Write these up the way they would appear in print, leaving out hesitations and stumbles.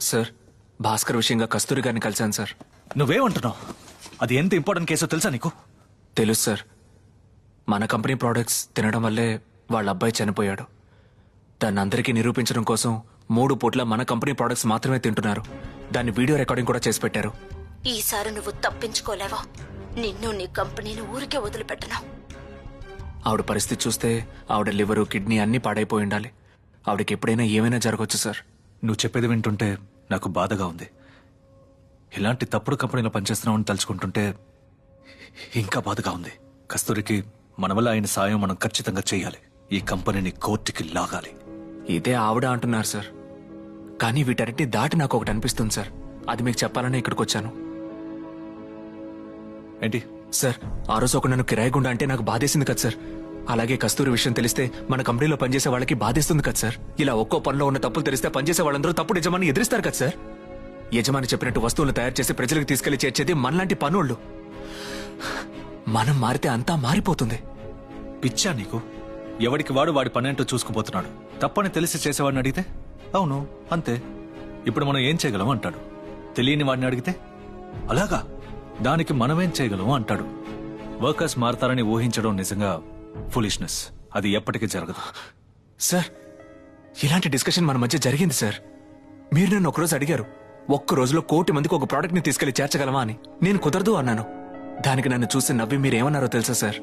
Sir Bhaskar విషయంగా కస్తూరి గారిని కలిశాను సార్. నువ్వేమంటున్నావు? అది ఎంత ఇంపార్టెంట్ కేసో తెలుసా నీకు? తెలుసు సార్. మన కంపెనీ ప్రోడక్ట్స్ తినడం వల్లే వాళ్ళ అబ్బాయి చనిపోయాడు. దాన్ని అందరికీ నిరూపించడం కోసం 3 పూట్ల మన కంపెనీ ప్రోడక్ట్స్ మాత్రమే తింటున్నారు. దాన్ని వీడియో రికార్డింగ్ కూడా చేసి పెట్టారు. ఈసారి నువ్వు తప్పించుకోలేవా? నిన్ను నీ కంపెనీని ఊరికే వదిలిపెట్టను. ఆవిడ పరిస్థితి చూస్తే ఆవిడ లివరు కిడ్నీ అన్నీ పాడైపోయి ఉండాలి. ఆవిడకి ఎప్పుడైనా ఏమైనా జరగవచ్చు సార్. నువ్వు చెప్పేది వింటుంటే నాకు బాధగా ఉంది. ఇలాంటి తప్పుడు కంపెనీలో పనిచేస్తున్నామని తలుచుకుంటుంటే ఇంకా బాధగా ఉంది. కస్తూరికి మన వల్ల ఆయన సాయం మనం ఖచ్చితంగా చేయాలి. ఈ కంపెనీని కోర్టుకి లాగాలి. ఇదే ఆవిడ అంటున్నారు సార్. కానీ వీటన్నిటిని దాటి నాకు ఒకటి అనిపిస్తుంది సార్. అది మీకు చెప్పాలని ఇక్కడికి వచ్చాను. ఏంటి సార్, ఆ రోజు ఒక నన్ను కిరాయి గుండా అంటే నాకు బాధేసింది కదా సార్. అలాగే కస్తూరి విషయం తెలిస్తే మన కంపెనీలో పనిచేసే వాళ్ళకి బాధేస్తుంది కదా సార్. ఇలా ఒక్కో పనిలో ఉన్న తప్పులు తెలిస్తే పనిచేసే వాళ్ళందరూ తప్పుడు యజమాని ఎదిరిస్తారు కదా సార్. యజమాని చెప్పినట్టు వస్తువులు తయారు చేసి ప్రజలకు తీసుకెళ్లి చేర్చేది మనలాంటి పనుళ్ళు. మనం మారితే అంతా మారిపోతుంది. పిచ్చా నీకు? ఎవడికి వాడు వాడి పనేంటో చూసుకుపోతున్నాడు. తప్పని తెలిసి చేసేవాడిని అడిగితే అవును అంతే, ఇప్పుడు మనం ఏం చేయగలం అంటాడు. తెలియని వాడిని అడిగితే అలాగా, దానికి మనమేం చేయగలం అంటాడు. వర్కర్స్ మారతారని ఊహించడం నిజంగా ఫులిష్నెస్. అది ఎప్పటికీ జరగదు. సార్, ఇలాంటి డిస్కషన్ మన మధ్య జరిగింది సార్. మీరు నన్ను ఒకరోజు అడిగారు, ఒక్క రోజులో 1 కోటి మందికి ఒక ప్రోడక్ట్ ని తీసుకెళ్లి చేర్చగలమా అని. నేను కుదరదు అన్నాను. దానికి నన్ను చూసి నవ్వి మీరేమన్నారో తెలుసా సార్?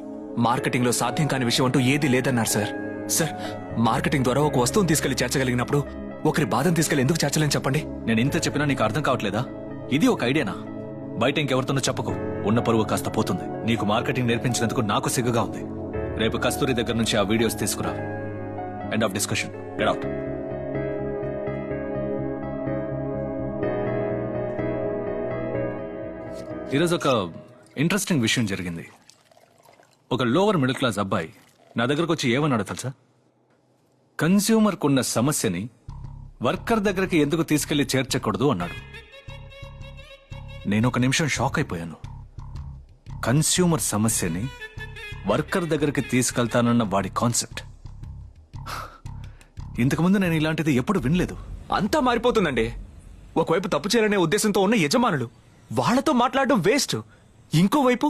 మార్కెటింగ్ లో సాధ్యం కాని విషయం అంటూ ఏదీ లేదన్నారు సార్. సార్, మార్కెటింగ్ ద్వారా ఒక వస్తువును తీసుకెళ్లి చేర్చగలిగినప్పుడు ఒకరి బాధను తీసుకెళ్లి ఎందుకు చేర్చలేని చెప్పండి. నేను ఇంత చెప్పినా నీకు అర్థం కావట్లేదా? ఇది ఒక ఐడియానా? బయట ఇంకెవరితోనో చెప్పకు. ఉన్న పరువు కాస్త పోతుంది. నీకు మార్కెటింగ్ నేర్పించినందుకు నాకు సిగ్గుగా ఉంది. రేపు కస్తూరి దగ్గర నుంచి ఆ వీడియోస్ తీసుకురా. End of discussion. Get out. ఈరోజు ఒక ఇంట్రెస్టింగ్ విషయం జరిగింది. ఒక లోవర్ మిడిల్ క్లాస్ అబ్బాయి నా దగ్గరకు వచ్చి ఏమన్నాడో తెలుసా? కన్స్యూమర్ కున్న సమస్యని వర్కర్ దగ్గరికి ఎందుకు తీసుకెళ్లి చేర్చకూడదు అన్నాడు. నేను ఒక నిమిషం షాక్ అయిపోయాను. కన్స్యూమర్ సమస్యని వర్కర్ దగ్గరికి తీసుకెళ్తానన్న వాడి కాన్సెప్ట్. ఇంతకుముందు నేను ఇలాంటిది ఎప్పుడు వినలేదు. అంతా మారిపోతుందండి. ఒకవైపు తప్పు చేయాలనే ఉద్దేశంతో ఉన్న యజమానులు, వాళ్లతో మాట్లాడడం వేస్ట్. ఇంకోవైపు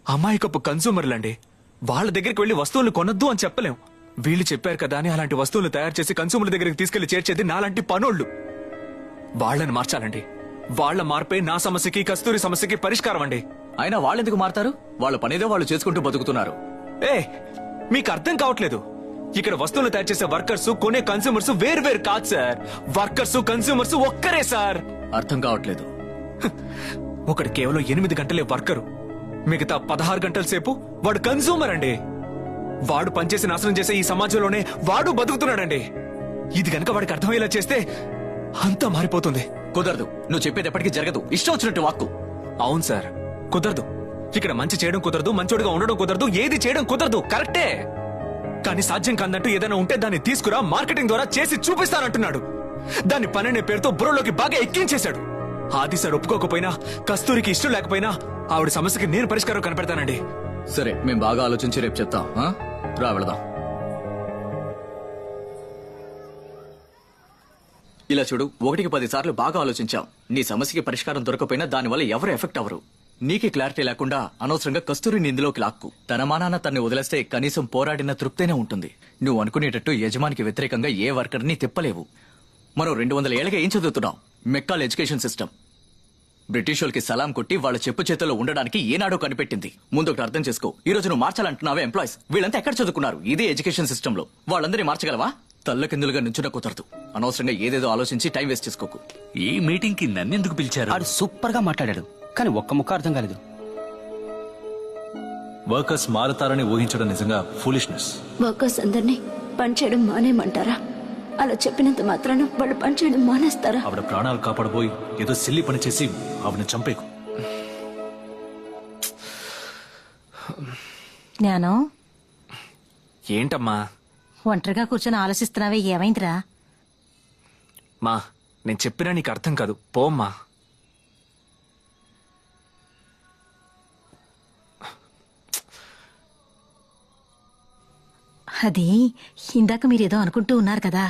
అమాయకపు కన్సూమర్లండి. వాళ్ళ దగ్గరికి వెళ్లి వస్తువులు కొనొద్దు అని చెప్పలేం. వీళ్ళు చెప్పారు కదా అని అలాంటి వస్తువులు తయారు చేసి కన్సూమర్ దగ్గరికి తీసుకెళ్లి చేర్చేది నాలాంటి పనోళ్లు. వాళ్ళని మార్చాలండి. వాళ్ళ మార్పే నా సమస్యకి కస్తూరి సమస్యకి పరిష్కారం అండి. అయినా వాళ్ళెందుకు మారతారు? వాళ్ళ పనేదో వాళ్ళు చేసుకుంటూ బతుకుతున్నారు. మీకు అర్థం కావట్లేదు. ఇక్కడ వస్తువులు తయారు చేసే వర్కర్స్, కొనే కన్సూమర్స్ వేరు కాదు సార్. వర్కర్స్ కన్సూమర్స్ ఒక్కరే సార్. అర్థం కావట్లేదు. ఒకడు కేవలం 8 గంటలే వర్కరు, మిగతా 16 గంటల సేపు వాడు కన్సూమర్ అండి. వాడు పనిచేసి నాశనం చేసే ఈ సమాజంలోనే వాడు బతుకుతున్నాడండి. ఇది గనక వాడికి అర్థమయ్యేలా చేస్తే అంతా మారిపోతుంది. కుదరదు. నువ్వు చెప్పేది ఎప్పటికీ జరగదు. ఇష్టం వచ్చినట్టు వాక్కు. అవును సార్, కుదరదు. ఇక్కడ మంచి చేయడం కుదరదు, మంచోడిగా ఉండడం కుదరదు, ఏది చేయడం కుదరదు. కరెక్టే. కానీ సాధ్యం కాదంటూ ఏదైనా ఉంటే దాన్ని తీసుకురా, మార్కెటింగ్ ద్వారా చేసి చూపిస్తానంటున్నాడు. దాన్ని పననే పేరుతో బుర్రలోకి బాగా ఎక్కించేశాడు. ఆది సార్ ఒప్పుకోకపోయినా, కస్తూరికి ఇష్టం లేకపోయినా ఆవిడ సమస్యకి నేను పరిష్కారం కనిపెడతానండి. సరే, మేము బాగా ఆలోచించి రేపు చెప్తాం. రా వెళదాం. ఇలా చూడు, 1కి 10 సార్లు బాగా ఆలోచించాం. నీ సమస్యకి పరిష్కారం దొరకపోయినా దానివల్ల ఎవరు ఎఫెక్ట్ అవ్వరు. నీకే క్లారిటీ లేకుండా అనవసరంగా కస్తూరిని ఇందులోకి లాక్కు. తన మానాన తన్ని వదిలేస్తే కనీసం పోరాడిన తృప్తేనే ఉంటుంది. నువ్వు అనుకునేటట్టు యజమానికి వ్యతిరేకంగా ఏ వర్కర్ని తిప్పలేవు. మనం 200 ఏళ్ళగా ఏం చదువుతున్నాం? McCaul education system. బ్రిటిష్ వాళ్ళకి సలాం కొట్టి వాళ్ళ చెప్పు చేతుల్లో ఉండడానికి ఏనాడో కనిపెట్టింది. ముందు ఒకటి అర్థం చేసుకో. ఈ రోజు నువ్వు మార్చాలంటున్నావే ఎంప్లాయీస్, వీళ్ళంతా ఎక్కడ చదువుకున్నారు? ఇదే ఎడ్యుకేషన్ సిస్టమ్ లో. వాళ్ళందరినీ మార్చగలవా? తల్లకిందులుగా నుంచున్న కుదరదు. అనవసరంగా ఏదేదో ఆలోచించి టైం వేస్ట్ చేసుకోకు. ఈ మీటింగ్ కి నన్నెందుకు పిలిచారు? ఆడు సూపర్ గా మాట్లాడాడు, కానీ ఒక్క ముక్క అర్థం కాలేదు. వర్కర్స్ మారతారని ఊహించడం నిజంగా ఫూలిష్నెస్. వర్కర్స్ అందరినీ పనిచేయడం మానేయమంటారా? అలా చెప్పినంత మాత్రాన వాళ్ళు పనిచేయడం మానేస్తారా? ఆవిడ ప్రాణాలు కాపాడబోయి ఏదో సిల్లి పని చేసి ఆవిడని చంపేకు. జ్ఞానం, ఏంటమ్మా ఒంటరిగా కూర్చొని ఆలోచిస్తున్నావే, ఏమైందిరా? మా, నేను చెప్పినా నీకు అర్థం కాదు. పోమ్మా. అది ఇందాక మీరేదో అనుకుంటూ ఉన్నారు కదా,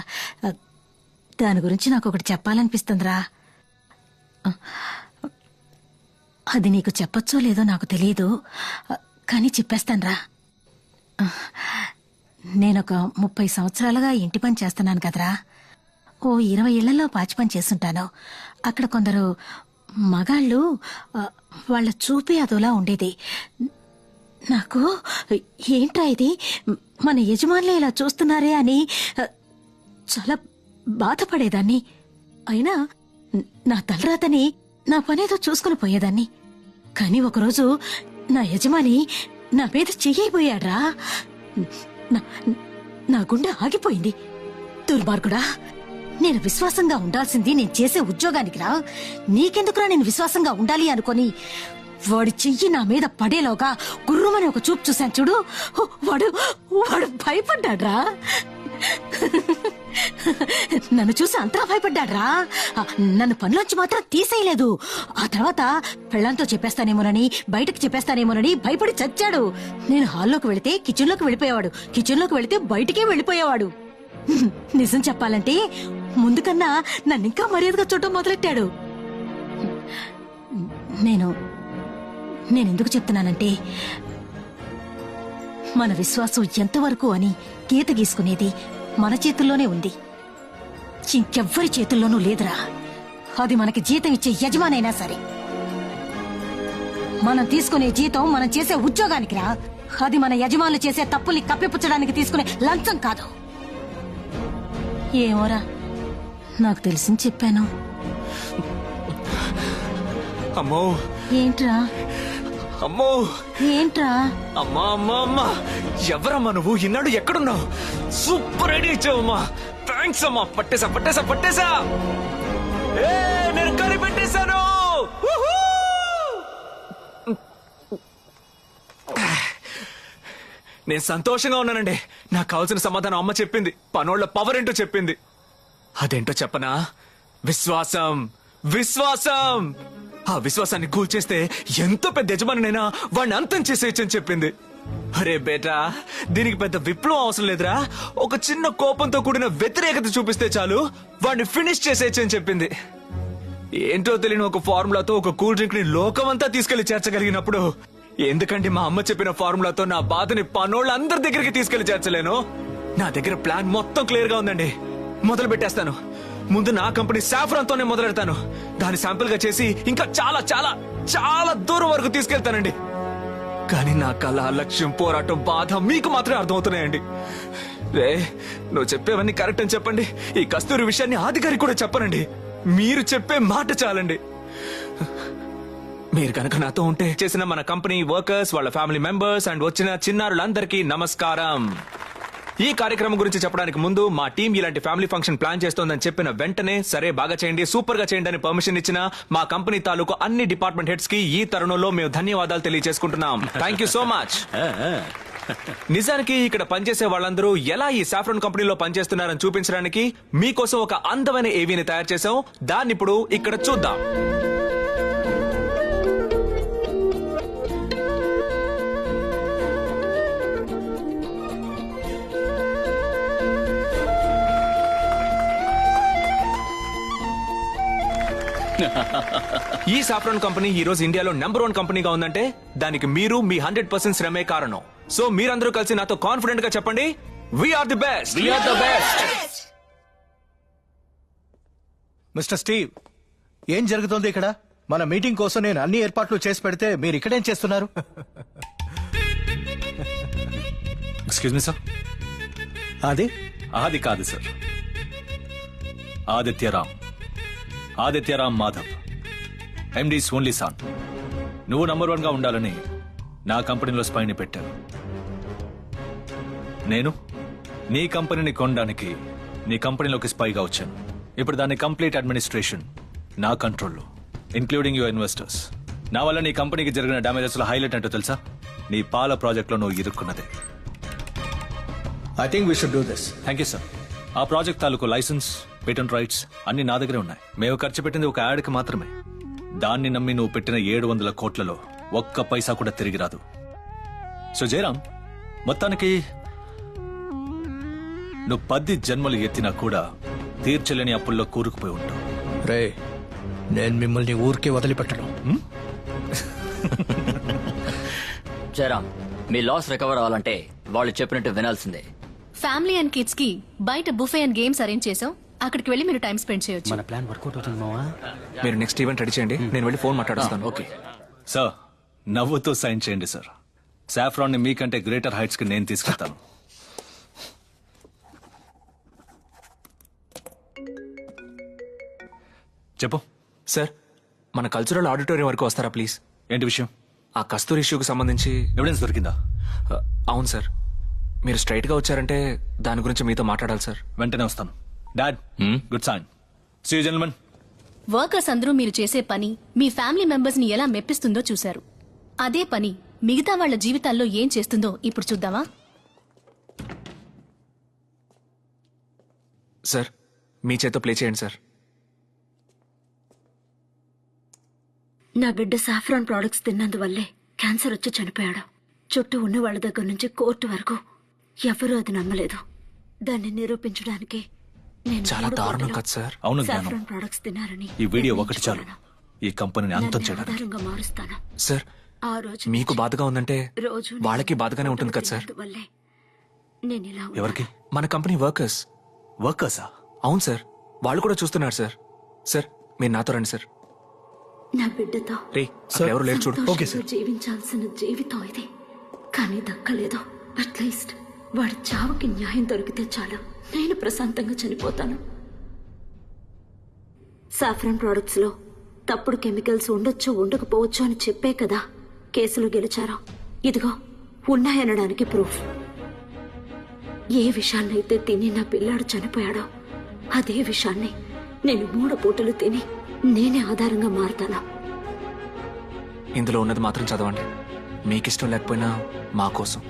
దాని గురించి నాకు ఒకటి చెప్పాలనిపిస్తుందిరా. అది నీకు చెప్పొచ్చో లేదో నాకు తెలియదు, కానీ చెప్పేస్తాన్రా. నేనొక 30 సంవత్సరాలుగా ఇంటి పని చేస్తున్నాను కదరా. ఓ 20 ఇళ్లలో పాచి పని చేస్తుంటాను. అక్కడ కొందరు మగాళ్ళు వాళ్ళ చూపే అదోలా ఉండేది. నాకు ఏంట్రా ఇది, మన యజమానులే ఇలా చూస్తున్నారే అని చాలా బాధపడేదాన్ని. అయినా నా తలరాతని నా పనేదో చూసుకుని పోయేదాన్ని. కానీ ఒకరోజు నా యజమాని నా మీద చెయ్యబోయాడ్రా. నా గుండె ఆగిపోయింది. దుర్మార్గుడా, నేను విశ్వాసంగా ఉండాల్సింది నేను చేసే ఉద్యోగానికి రా. నీకెందుకురా నేను విశ్వాసంగా ఉండాలి అనుకొని వాడి చెయ్యి నా మీద పడేలోగా గుర్రుమని ఒక చూపు చూశాను చూడు, వాడు భయపడ్డాడ్రా. నన్ను చూసి అంతలా భయపడ్డాడ్రా. నన్ను పనిలోంచి మాత్రం తీసేయలేదు. ఆ తర్వాత పెళ్ళంతో చెప్పేస్తానేమోనని, బయటకు చెప్పేస్తానేమోనని భయపడి చచ్చాడు. నేను హాల్లోకి వెళితే కిచెన్లోకి వెళ్ళిపోయేవాడు, కిచెన్లోకి వెళితే బయటికే వెళ్ళిపోయేవాడు. నిజం చెప్పాలంటే ముందు కన్నా నన్నింకా మర్యాదగా చూడటం మొదలెట్టాడు. నేనెందుకు చెప్తున్నానంటే, మన విశ్వాసం ఎంతవరకు అని గీత గీసుకునేది మన చేతుల్లోనే ఉంది, ఇంకెవ్వరి చేతుల్లోనూ లేదురా. అది మనకి జీతం ఇచ్చే యజమానైనా సరే. మనం తీసుకునే జీతం మనం చేసే ఉద్యోగానికి రా. అది మన యజమానులు చేసే తప్పుల్ని కప్పిపుచ్చడానికి తీసుకునే లంచం కాదు. ఏమోరా, నాకు తెలిసింది చెప్పాను. అమ్మో ఏంట్రా అమ్మో ఏంట్రా అమ్మా అమ్మా అమ్మా, ఎవరమ్మా నువ్వు? ఇన్నాడు ఎక్కడున్నావు? Super idea ఇచ్చావమ్మా. థ్యాంక్స్ అమ్మా. పట్టేసా పట్టేసా పట్టేసా. నేను కనిపెట్టేశాను. నేను సంతోషంగా ఉన్నానండి. నాకు కావాల్సిన సమాధానం అమ్మ చెప్పింది. పనోళ్ల పవర్ ఏంటో చెప్పింది. అదేంటో చెప్పనా? విశ్వాసం. విశ్వాసం. ఆ విశ్వాసాన్ని కూల్చేస్తే ఎంతో పెద్ద యజమానినైనా వాడిని అంతం చేసేయచ్చని చెప్పింది. అరే బేటా, దీనికి పెద్ద విప్లవం అవసరం లేదురా. ఒక చిన్న కోపంతో కూడిన వ్యతిరేకత చూపిస్తే చాలు వాడిని ఫినిష్ చేసేయచ్చని చెప్పింది. ఏంటో తెలియని ఒక ఫార్ములాతో ఒక కూల్ డ్రింక్ ని లోకమంతా తీసుకెళ్లి చేర్చగలిగినప్పుడు, ఎందుకంటే మా అమ్మ చెప్పిన ఫార్ములాతో నా బాధని పనోళ్ళందరి దగ్గరికి తీసుకెళ్లి చేర్చలేను? నా దగ్గర ప్లాన్ మొత్తం క్లియర్ గా ఉందండి. మొదలు పెట్టేస్తాను. ముందు నా కంపెనీ సాఫ్రాన్ తోనే మొదలెడతాను. దాన్ని శాంపుల్ గా చేసి ఇంకా చాలా చాలా చాలా దూరం వరకు తీసుకెళ్తానండి. కానీ నా కళ, లక్ష్యం, పోరాటం, బాధ మీకు మాత్రమే అర్థమవుతున్నాయండి. రే, నువ్వు చెప్పేవన్నీ కరెక్ట్ అని చెప్పండి. ఈ కస్తూరి విషయాన్ని ఆధికారికి కూడా చెప్పనండి. మీరు చెప్పే మాట చాలండి. మీరు కనుక నాతో ఉంటే చేసిన మన కంపెనీ వర్కర్స్, వాళ్ళ ఫ్యామిలీ మెంబర్స్ అండ్ వచ్చిన చిన్నారులందరికీ నమస్కారం. ఈ కార్యక్రమం గురించి చెప్పడానికి ముందు, మా టీం ఇలాంటి ఫ్యామిలీ ఫంక్షన్ ప్లాన్ చేస్తోందని చెప్పిన వెంటనే సరే బాగా చేయండి, సూపర్ గా చేయండి అని పర్మిషన్ ఇచ్చిన మా కంపెనీ తాలూకు అన్ని డిపార్ట్మెంట్ హెడ్స్ కి ఈ తరుణంలో మేము ధన్యవాదాలు తెలియజేసుకుంటున్నాం. Thank you so much. నిజానికి ఇక్కడ పనిచేసే వాళ్ళందరూ ఎలా ఈ సాఫ్రాన్ కంపెనీలో పనిచేస్తున్నారని చూపించడానికి మీకోసం ఒక అందమైన ఏవీని తయారు చేసాం. దాన్ని ఇప్పుడు ఇక్కడ చూద్దాం. ఈ సాఫ్రాన్ కంపెనీ ఈ రోజు ఇండియాలో నెంబర్ 1 కంపెనీగా ఉందంటే దానికి మీరు మీ 100% శ్రమే కారణం. సో మీరందరూ కలిసి నాతో కాన్ఫిడెంట్ గా చెప్పండి, we are the best. We are the best. Mister Steve, ఏం జరుగుతోంది ఇక్కడ? మన మీటింగ్ కోసం నేను అన్ని ఏర్పాట్లు చేసి పెడితే మీరు ఇక్కడేం చేస్తున్నారు? Excuse me sir. అది కాదు sir. Adityaram Madhav, MDs only sun. నువ్వు నంబర్ 1 గా ఉండాలని నా కంపెనీలో స్పైని పెట్టాను. నేను నీ కంపెనీని కొనడానికి నీ కంపెనీలోకి స్పైగా వచ్చాను. ఇప్పుడు దాని కంప్లీట్ అడ్మినిస్ట్రేషన్ నా కంట్రోల్లో, ఇంక్లూడింగ్ యువర్ ఇన్వెస్టర్స్. నా వల్ల నీ కంపెనీకి జరిగిన డ్యామేజెస్ లో హైలైట్ ఏంటో తెలుసా? నీ పాల ప్రాజెక్ట్ లో నువ్వు ఇరుక్కున్నదే. I think we should do this. Thank you sir. ఆ ప్రాజెక్ట్ తాలూకు లైసెన్స్, పేటెంట్ రైట్స్ అన్ని నా దగ్గరే ఉన్నాయి. మేము ఖర్చు పెట్టింది ఒక యాడ్కి మాత్రమే. దాన్ని నమ్మి నువ్వు పెట్టిన 700 కోట్లలో ఒక్క పైసా కూడా తిరిగి రాదు. సో జయరామ్, మొత్తానికి నువ్వు 10 జన్మలు ఎత్తినా కూడా తీర్చలేని అప్పుల్లో కూరుకుపోయి ఉంటావు. రే, నేను మిమ్మల్ని ఊరికే వదిలిపెట్టను. జయరామ్, మీ లాస్ రికవర్ అవ్వాలంటే వాళ్ళు చెప్పినట్టు వినాల్సిందే. ఫ్యామిలీ అండ్ కిడ్స్ కి బయట బుఫే అండ్ గేమ్స్ అరేంజ్ చేసాం. అక్కడికి వెళ్ళి మీరు టైం స్పెండ్ చేయొచ్చు. మన ప్లాన్ వర్కౌట్ అవుతుంది మావా. మీరు నెక్స్ట్ ఈవెంట్ రెడీ చేయండి, నేను వెళ్ళి ఫోన్ మాట్లాడుస్తాను. ఓకే. సార్ నవ్వుతూ సైన్ చేయండి సార్. సాఫ్రాన్ ని మీకంటే గ్రేటర్ హైట్స్ కి నేను తీసుకెళ్తాను. చెప్పు. సార్, మన కల్చరల్ ఆడిటోరియం వరకు వస్తారా ప్లీజ్? ఏంటి విషయం? ఆ కస్తూరి ఇష్యూకి సంబంధించి ఎవిడెన్స్ దొరికిందా? అవును సార్, మీరు స్ట్రైట్ గా వచ్చారంటే దాని గురించి మీతో మాట్లాడాలి సార్. వెంటనే వస్తాను. Dad, good sign. See you gentlemen. Workers అందరూ మీరు చేసే పని మీ ఫ్యామిలీ మెంబర్స్ ని ఎలా మెప్పిస్తుందో చూశారు. అదే పని మిగతా వాళ్ళ జీవితాల్లో ఏం చేస్తుందో ఇప్పుడు చూద్దామా? సార్, మీ చేత ప్లే చేయండి సార్. నా బిడ్డ సాఫ్రాన్ ప్రొడక్ట్స్ తిన్నందువల్లే క్యాన్సర్ వచ్చి చనిపోయాడు. చుట్టూ ఉన్న వాళ్ళ దగ్గర నుంచి కోర్టు వరకు ఎవరూ అది నమ్మలేదు. దాన్ని నిరూపించడానికి నేను చాలా 3 దారుణం కోట్ల కదా సార్. అవును జ్ఞానం. సాఫ్రాన్ ప్రొడక్ట్స్ తిన్నారని ఈ వీడియో ఒకటి చాలు ఈ కంపెనీని అంతం దాన్ని చేయడానికి. ఆధారంగా మారుస్తాను. సార్, ఆ రోజు మీకు బాధగా ఉందంటే రోజు వాళ్ళకి బాధగానే ఉంటుంది కదా సార్. వల్లే నేను ఇలా ఉన్నాను. ఎవరికి? మన కంపెనీ వర్కర్స్. వర్కర్సా? అవును సార్, వాళ్ళు కూడా చూస్తున్నారు సార్. సార్, మీరు నాతో రండి సార్. నా బిడ్డతో రే, అక్కడ ఎవరు లేరు చూడు. సంతోషంగా జీవించాల్సిన జీవితం ఇది, కానీ దక్కలేదు. అట్లీస్ట్ వాడి చావుకి న్యాయం దొరికితే చాలు, నేను ప్రశాంతంగా చనిపోతాను. సాఫ్రాన్ ప్రొడక్ట్స్ లో తప్పుడు కెమికల్స్ ఉండొచ్చు ఉండకపోవచ్చు అని చెప్పే కదా కేసులు గెలిచారు. ఇదిగో ఉన్నాయనడానికి ప్రూఫ్. ఏ విషయాన్నైతే తిని నా పిల్లాడు చనిపోయాడో అదే విషయాన్ని నేను 3 పూటలు తిని నేనే ఆధారంగా మారుతాను. ఇందులో ఉన్నది మాత్రం చదవండి, మీకు ఇష్టం లేకపోయినా మా కోసం.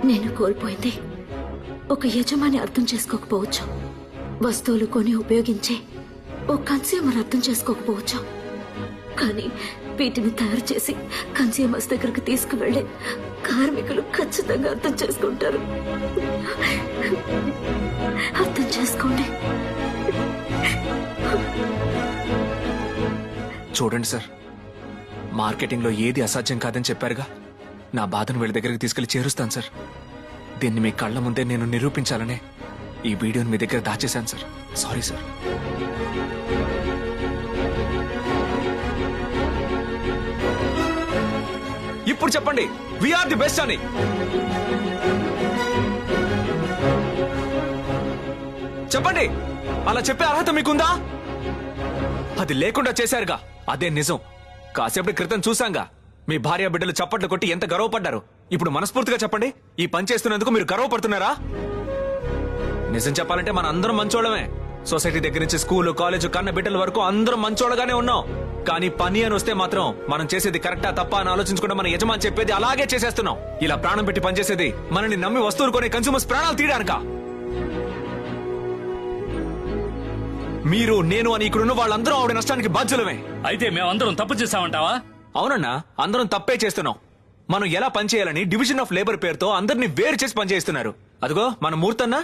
నేను కోల్పోయింది ఒక యజమాని అర్థం చేసుకోకపోవచ్చు, వస్తువులు కొని ఉపయోగించే ఓ కన్స్యూమర్ అర్థం చేసుకోకపోవచ్చు, కానీ వీటిని తయారు చేసి కన్స్యూమర్స్ దగ్గరకు తీసుకువెళ్లే కార్మికులు ఖచ్చితంగా అర్థం చేసుకుంటారు. అర్థం చేసుకోండి. చూడండి సార్, మార్కెటింగ్ లో ఏది అసాధ్యం కాదని చెప్పారుగా, నా బాధను వీళ్ళ దగ్గరికి తీసుకెళ్లి చేరుస్తాను సార్. దీన్ని మీ కళ్ళ ముందే నేను నిరూపించాలనే ఈ వీడియోని మీ దగ్గర దాచేశాను సార్. Sorry sir. ఇప్పుడు చెప్పండి, వీఆర్ ది బెస్ట్ అని. చెప్పండి, అలా చెప్పే అర్హత మీకుందా? అది లేకుండా చేశారుగా, అదే నిజం. కాసేపటి క్రితం చూశాంగా, మీ భార్య బిడ్డలు చప్పట్లు కొట్టి ఎంత గర్వపడ్డారు. ఇప్పుడు మనస్ఫూర్తిగా చెప్పండి, ఈ పని చేస్తున్నందుకు మీరు గర్వపడుతున్నారా? నిజం చెప్పాలంటే మన అందరం మంచోళమే. సొసైటీ దగ్గర నుంచి స్కూలు, కాలేజు, కన్న బిడ్డల వరకు అందరం మంచోళ్ళగానే ఉన్నాం. కానీ పని అని వస్తే మాత్రం మనం చేసేది కరెక్టా తప్పా అని ఆలోచించకుండా మన యజమాని చెప్పేది అలాగే చేసేస్తున్నాం. ఇలా ప్రాణం పెట్టి పనిచేసేది మనల్ని నమ్మి వస్తువులు కొనే కన్స్యూమర్స్ ప్రాణాలు తీయడానికా? మీరు, నేను అని ఇక్కడున్న వాళ్ళందరూ ఆవిడ నష్టానికి బాధ్యులమే. అయితే మేమందరం తప్పు చేశామంటావా? అవునన్నా, అందరం తప్పే చేస్తున్నాం. మనం ఎలా పనిచేయాలని డివిజన్ ఆఫ్ లేబర్ పేరుతో అందరినీ వేరు చేసి పనిచేస్తున్నారు. అదిగో మన మూర్తన్న,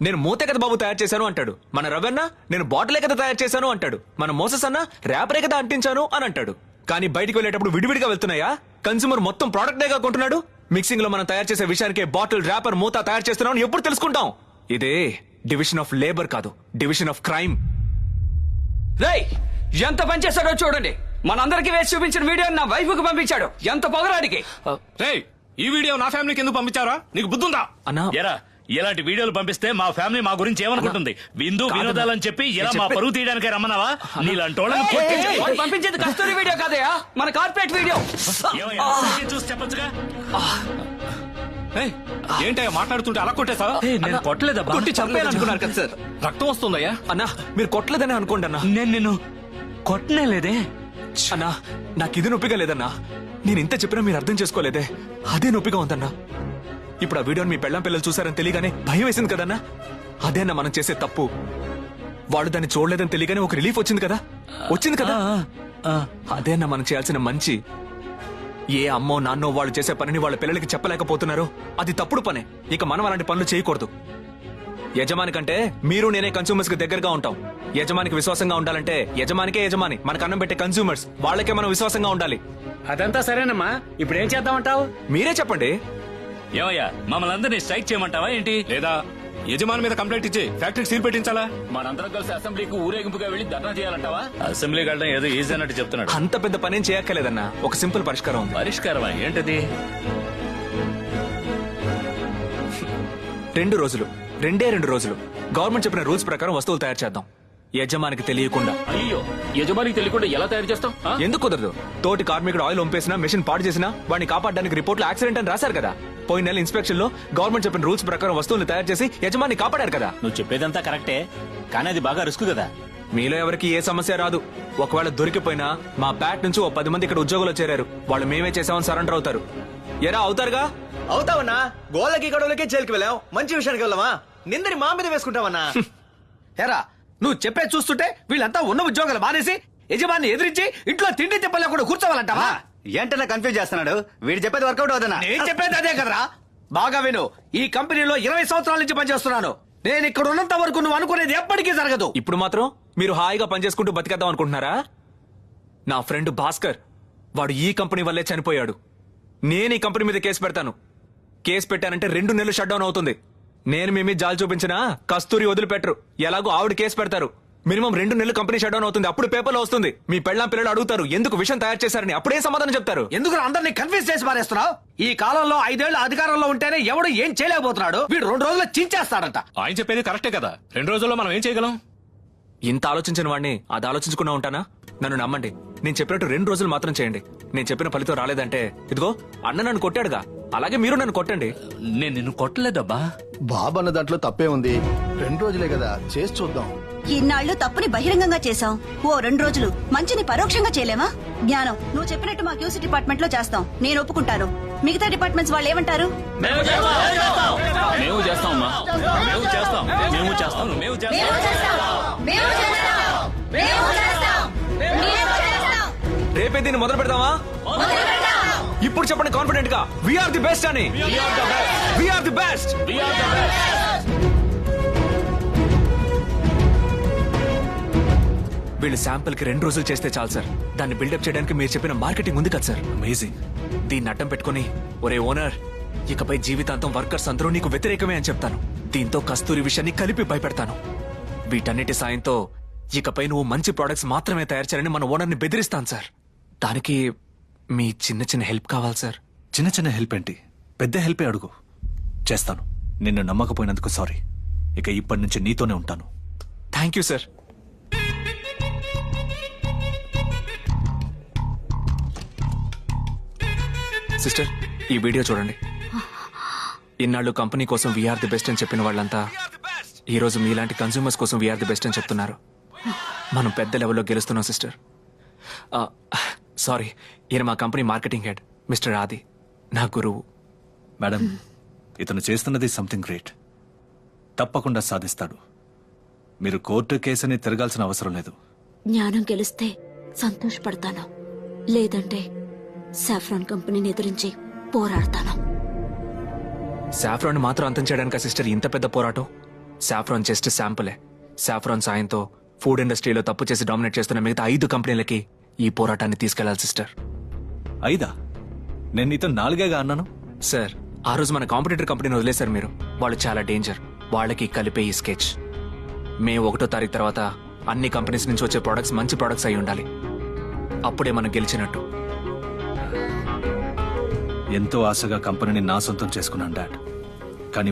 నేను మూతే కదా బాబు తయారు చేశాను అంటాడు. మన రవన్న, నేను బాటిలే కదా తయారు చేశాను అంటాడు. మన మోసస్ అన్న, ర్యాపరే కదా అంటించాను అని అంటాడు. కానీ బయటికి వెళ్ళేటప్పుడు విడివిడిగా వెళ్తున్నాయా? కన్స్యూమర్ మొత్తం ప్రోడక్టేగా కొంటున్నాడు. మిక్సింగ్ లో మనం తయారు చేసే విషయానికే బాటిల్, ర్యాపర్, మూత తయారు చేస్తున్నాం ఎప్పుడు తెలుసుకుంటాం? ఇదే డివిజన్ ఆఫ్ లేబర్ కాదు, డివిజన్ ఆఫ్ క్రైమ్. రేయ్, ఎంత పని చేశాడో చూడండి. మనందరికి వేసి చూపించిన వీడియో నా వైఫ్ కు పంపించాడు. ఎంత పొగరాడికి. రేయ్, ఈ వీడియో నా ఫ్యామిలీకి ఎందుకు పంపించారా? నీకు బుద్ధుందా? అన్నా, ఎరా, ఇలాంటి వీడియోలు పంపిస్తే మా ఫ్యామిలీ మా గురించి ఏమనుకుంటుంది? విందు వినోదాలని చెప్పి ఇలా మా పరువు తీయడానికి రమ్మన్నావా? నీలాంటి వాళ్ళని కొట్టించి వాడు పంపించేది కస్తూరి వీడియో కాదయా, మన కార్పొరేట్ వీడియో. ఏమయ్యా, సరిగ్గా చూసి చెప్పొచ్చుగా. ఏంటయ్యా మాట్లాడుతుంటే అలా కొట్టేసా? నేను కొట్టలేదబ్బా. కొట్టి చంపేయాలనుకున్నారు కదా సార్. రక్తం వస్తుందయ్యా. అన్నా, మీరు కొట్టలేదని అనుకోండి అన్నా. నేను నిన్ను కొట్టనే లేదే. అన్నా, నాకు ఇది నొప్పిగా లేదన్నా. నేను ఇంత చెప్పినా మీరు అర్థం చేసుకోలేదే, అదే నొప్పిగా ఉందన్నా. ఇప్పుడు ఆ వీడియోని మీ పెళ్ళం పిల్లలు చూసారని తెలియగానే భయం వేసింది కదన్నా. అదేనా మనం చేసే తప్పు. వాళ్ళు దాన్ని చూడలేదని తెలియగానే ఒక రిలీఫ్ వచ్చింది కదా, వచ్చింది కదా. అదేనా మనం చేయాల్సిన మంచి. ఏ అమ్మో నాన్నో వాళ్ళు చేసే పనిని వాళ్ళ పిల్లలకి చెప్పలేకపోతున్నారో అది తప్పుడు పనే. ఇక మనం అలాంటి పనులు చేయకూడదు. యజమాని కంటే మీరు నేనే కన్స్యూమర్స్ కి దగ్గరగా ఉంటాం. యజమానికి విశ్వాసంగా ఉండాలంటే యజమానికే యజమాని, మనకు అన్నం పెట్టే కన్స్యూమర్స్ వాళ్ళకే మనం విశ్వాసంగా ఉండాలి. అదంతా సరేనమ్మా, ఇప్పుడు ఏం చేద్దామంటావు? మీరే చెప్పండి. ఏమయ్యా మమ్మల్ని అందరినీ స్ట్రైక్ చేయమంటావా ఏంటి? లేదా యజమాని మీద కంప్లైంట్ ఇచ్చి ఫ్యాక్టరీకి సీల్ పెట్టించాలా? మనందరం కలిసి అసెంబ్లీకి ఊరేగింపుగా వెళ్ళి ధర్నా చేయాలంటావా? అసెంబ్లీకి వెళ్ళడం ఏదో ఈజీ అన్నట్టు చెప్తున్నాడు. అంత పెద్ద పనేం చేయక్కర్లేదన్నా, ఒక సింపుల్ పరిష్కారం ఉంది. పరిష్కారమా ఏంటది? 2 రోజులు, 2 రోజులు గవర్నమెంట్ చెప్పిన రూల్స్ ప్రకారం వస్తువులు తయారు చేద్దాం, యజమానికి తెలియకుండా. అయ్యో, యజమానికి తెలియకుండా ఎలా తయారు చేస్తాం? ఎందుకు కుదరదు? తోటి కార్మికుడు ఆయిల్ వంపేసినా, మెషిన్ పాడు చేసినా వాడిని కాపాడడానికి రిపోర్ట్లో యాక్సిడెంట్ అని రాశారు కదా. పోయిన నెల ఇన్స్పెక్షన్ లో గవర్నమెంట్ చెప్పిన రూల్స్ ప్రకారం వస్తువులు తయారు చేసి యజమాని కాపాడారు కదా. నువ్వు చెప్పేదంతా కరెక్టే, కానీ అది బాగా రిస్క్ కదా. మీలో ఎవరికి ఏ సమస్య రాదు. ఒకవేళ దొరికిపోయినా మా బ్యాట్ నుంచి 10 మంది ఇక్కడ ఉద్యోగులు చేరారు, వాళ్ళు మేమే చేసామని సరెండర్ అవుతారు. ఎరా అవుతారుగా? అవుతావన్నా, గోళ్ళకి గొడవలకి జైలుకి వెళ్ళాం, మంచి విషయానికి వెళ్ళామా? నిందని మా మీద వేసుకుంటావన్నా? హేరా, నువ్వు చెప్పేది చూస్తుంటే వీళ్ళంతా ఉన్న ఉద్యోగాలు మానేసి యజమాని ఎదిరించి ఇంట్లో తిండి తిప్పలేకుండా కూర్చోవాలంటావా? ఏంటన్నా కన్ఫ్యూజ్ చేస్తున్నాడు, వీడు చెప్పేది వర్కౌట్ అవుతున్నా. నేను చెప్పేది అదే కదరా. బాగా విను, ఈ కంపెనీలో 20 సంవత్సరాల నుంచి పనిచేస్తున్నాను. నేను ఇక్కడ ఉన్నంత వరకు నువ్వు అనుకునేది ఎప్పటికీ జరగదు. ఇప్పుడు మాత్రం మీరు హాయిగా పనిచేసుకుంటూ బతికేద్దాం అనుకుంటున్నారా? నా ఫ్రెండ్ భాస్కర్, వాడు ఈ కంపెనీ వల్లే చనిపోయాడు. నేను ఈ కంపెనీ మీద కేసు పెడతాను. కేసు పెట్టానంటే 2 నెలలు షట్ డౌన్ అవుతుంది. నేను మీ మీద జాలి చూపించినా కస్తూరి వదిలిపెట్టరు. ఎలాగో ఆవిడ కేసు పెడతారు. మినిమం 2 నెలలు కంపెనీ షట్ డౌన్ అవుతుంది. అప్పుడు పేపర్లో వస్తుంది. మీ పెళ్ళాం పిల్లలు అడుగుతారు ఎందుకు విషయం తయారు చేశారని. అప్పుడే సమాధానం చెప్తారు. ఎందుకు అందరినీ కన్ఫ్యూజ్ చేసి మారేస్తున్నావు? ఈ కాలంలో 5 ఏళ్లు అధికారంలో ఉంటేనే ఎవడు ఏం చేయలేకపోతున్నాడు. వీడు 2 రోజుల్లో చించేస్తాడంట. ఆయన చెప్పేది కరెక్టే కదా, 2 రోజుల్లో మనం ఏం చేయగలం? ఇంత ఆలోచించిన వాడిని అది ఆలోచించకుండా ఉంటానా? నన్ను నమ్మండి, నేను చెప్పినట్టు 2 రోజులు మాత్రం చేయండి. నేను చెప్పిన ఫలితం రాలేదంటే ఇదిగో అన్న నన్ను కొట్టాడుగా, అలాగే మీరు నన్ను కొట్టండి. నేను నిన్ను కొట్టలేదబ్బా. బాబు అన్న దాంట్లో తప్పే ఉంది. 2 రోజులే కదా, చేసి చూద్దాం. ఇన్నాళ్ళు తప్పుని బహిరంగంగా చేశాం, ఓ 2 రోజులు మంచిని పరోక్షంగా చేయలేమా? జ్ఞానం, నువ్వు చెప్పినట్టు మా క్యూసీ డిపార్ట్మెంట్ లో చేస్తాం, నేను ఒప్పుకుంటాను. మిగతా డిపార్ట్మెంట్స్ వాళ్ళు ఏమంటారు? మేము చేస్తాం. మేము చేస్తాం. రేపే దీన్ని మొదలు పెడదామా? ఇప్పుడు చెప్పండి కాన్ఫిడెంట్ గా, వీఆర్ ది బెస్ట్ అని. We are the best. వీళ్ళు శాంపుల్ కి 2 రోజులు చేస్తే చాలు సార్. దాన్ని బిల్డప్ చేయడానికి మీరు చెప్పిన మార్కెటింగ్ ఉంది కదా సార్. అమేజింగ్. దీన్ని అడ్డం పెట్టుకుని ఒరే ఓనర్, ఇకపై జీవితాంతం వర్కర్స్ అందరూ నీకు వ్యతిరేకమే అని చెప్తాను. దీంతో కస్తూరి విషయాన్ని కలిపి భయపెడతాను. వీటన్నిటి సాయంతో ఇకపై నువ్వు మంచి ప్రొడక్ట్స్ మాత్రమే తయారు చేయాలని మన ఓనర్ని బెదిరిస్తాను సార్. దానికి మీ చిన్న హెల్ప్ కావాలి సార్. చిన్న హెల్ప్ ఏంటి, పెద్ద హెల్పే అడుగు, చేస్తాను. నిన్ను నమ్మకపోయినందుకు సారీ. ఇక ఇప్పటి నుంచి నీతోనే ఉంటాను. Thank you sir. సిస్టర్, ఈ వీడియో చూడండి. ఇన్నాళ్ళు కంపెనీ కోసం వీఆర్ ది బెస్ట్ అని చెప్పిన వాళ్ళంతా ఈ రోజు మీలాంటి కన్స్యూమర్స్ కోసం వీఆర్ ది బెస్ట్ అని చెప్తున్నారు. మనం పెద్ద లెవెల్లో గెలుస్తున్నాం సిస్టర్. సారీ, ఈయన మా కంపెనీ మార్కెటింగ్ హెడ్ మిస్టర్ ఆది, నా గురువు. మేడం, ఇతను చేస్తున్నది సంథింగ్ గ్రేట్. తప్పకుండా సాధిస్తాడు. మీరు కోర్టు కేసుని తిరగాల్సిన అవసరం లేదు. జ్ఞానం గెలిస్తే సంతోషపడతాను, లేదంటే సాఫ్రాన్ కంపెనీని ఎదిరించి పోరాడతాను. సాఫ్రాన్ మాత్రం అంతం చేయడానికి సిస్టర్ ఇంత పెద్ద పోరాటం? సాఫ్రాన్ జస్ట్ శాంపులే. సాఫ్రాన్ సాయంతో ఫుడ్ ఇండస్ట్రీలో తప్పు చేసి డామినేట్ చేస్తున్న మిగతా 5 కంపెనీలకి ఈ పోరాటాన్ని తీసుకెళ్లాలి సిస్టర్. 5? నేను నీతో 4గా అన్నాను సార్. ఆ రోజు మన కాంపిటీటర్ కంపెనీని వదిలేశారు మీరు. వాళ్ళు చాలా డేంజర్. వాళ్ళకి కలిపే ఈ స్కెచ్. మే 1వ తారీఖు తర్వాత అన్ని కంపెనీస్ నుంచి వచ్చే ప్రొడక్ట్స్ మంచి ప్రొడక్ట్స్ అయి ఉండాలి. అప్పుడే మనం గెలిచినట్టు. ఎంతో ఆశగా కంపెనీని నా సొంతం చేసుకున్నాను డాడ్, కానీ